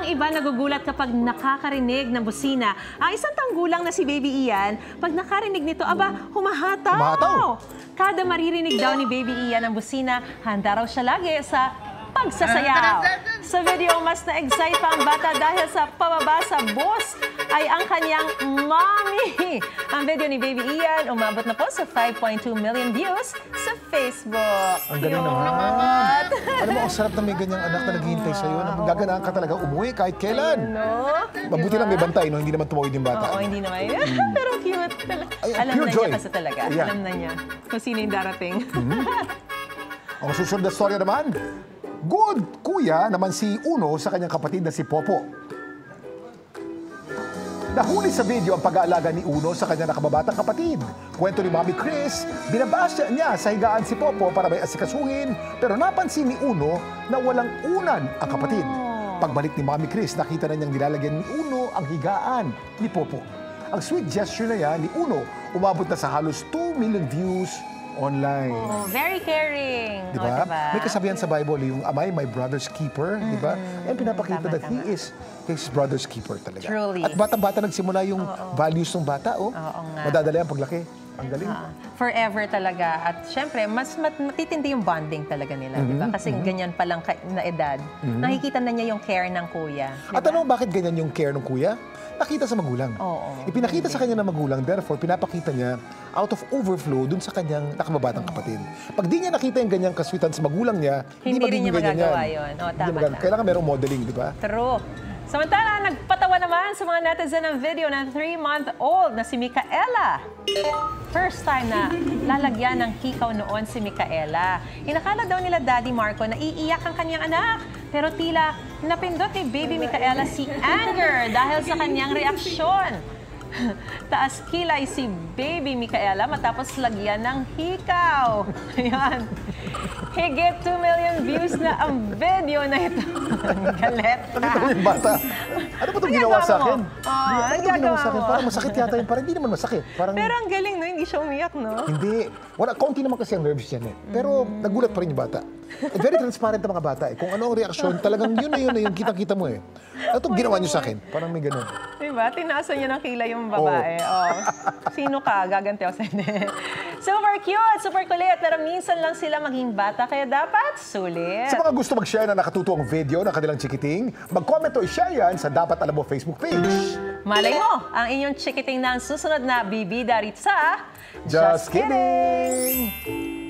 Ang iba nagugulat kapag nakakarinig ng busina. Ang isang tanggulang na si Baby Ian, pag nakarinig nito, aba, humahataw. Humahataw. Kada maririnig daw ni Baby Ian ang busina, handa raw siya lagi sa pagsasayaw. Sa video, mas na-excite pa ang bata dahil sa pababa sa bus ay ang kanyang mommy. Ang video ni Baby Ian umabot na po sa 5.2 million views sa Facebook. Ang galing naman. Alam mo, ang sarap na may ganyang anak na naghihintay sa'yo. Gaganahan ka talaga umuwi kahit kailan. Mabuti lang may bantay, no? Hindi naman tumawid yung bata. Oo, hindi naman. Pero cute. Alam na niya kasi talaga. Alam na niya kung sino yung darating. Ang susunod na storya naman, good kuya naman si Uno sa kanyang kapatid na si Popo. Nahuli sa video ang pag-aalaga ni Uno sa kanyang nakababatang kapatid. Kwento ni Mami Chris, binabasya niya sa higaan si Popo para may asikasuhin, pero napansin ni Uno na walang unan ang kapatid. Pagbalik ni Mami Chris, nakita na niyang nilalagyan ni Uno ang higaan ni Popo. Ang sweet gesture na yan ni Uno, umabot na sa halos 2 million views online. Oh, very caring. Diba? May kasabihan sa Bible, yung amay, my brother's keeper. Diba? And pinapakita that he is his brother's keeper talaga. Truly. At batang-bata nagsimula yung values ng bata. Madadala yan paglaki. Ang galing. Forever talaga. At syempre, mas matitindi yung bonding talaga nila. Diba? Kasi ganyan palang na edad. Nakikita na niya yung care ng kuya. Diba? At ano, bakit ganyan yung care ng kuya? Nakita sa magulang. Ipinakita sa kanya ng magulang, therefore, pinapakita niya out of overflow dun sa kanyang nakababatang kapatid. Pag di niya nakita yung ganyang kaswitan sa magulang niya, hindi niya magagawa yun. Tama. Kailangan merong modeling, di ba? True. Samantala, nagpatawa naman sa mga netizen ng video ng 3-month-old na si Micaela. First time na lalagyan ng hikaw noon si Micaela. Inakala daw nila Daddy Marco na iiyak ang kanyang anak. Pero tila napindot ni Baby Micaela si anger dahil sa kanyang reaksyon. Taas kilay si Baby Micaela matapos lagyan ng hikaw. Ayan. Higit 2 million views na ang video na ito. Galit ka. Ano bata? Ano ba itong ginawa sa akin? Ano ginawa sa akin? Parang masakit yata yun. Parang hindi naman masakit. Pero ang galing, no? Hindi siya umiyak, no? Hindi. Konti naman kasi ang nerves yan eh. Pero nagulat pa rin yung bata. Very transparent ang mga bata eh. Kung ano ang reaksyon, talagang yun na yun. Kitang-kita mo eh. Ano itong ginawa niyo sa akin? Parang may ganun. Diba? Tinaasan niya ng kilay yung babae. Sino ka? Gaganti ako sa hindi. Super cute, super kulit. Pero minsan lang sila maging bata. Kaya dapat sulit. Sa mga gusto mag-share na nakatutuang video ng kanilang chikiting, mag-comment o i-share yan sa Dapat Alam Mo Facebook page. Malay mo, ang inyong chikiting na ang susunod na bibida rito sa Just Kidding!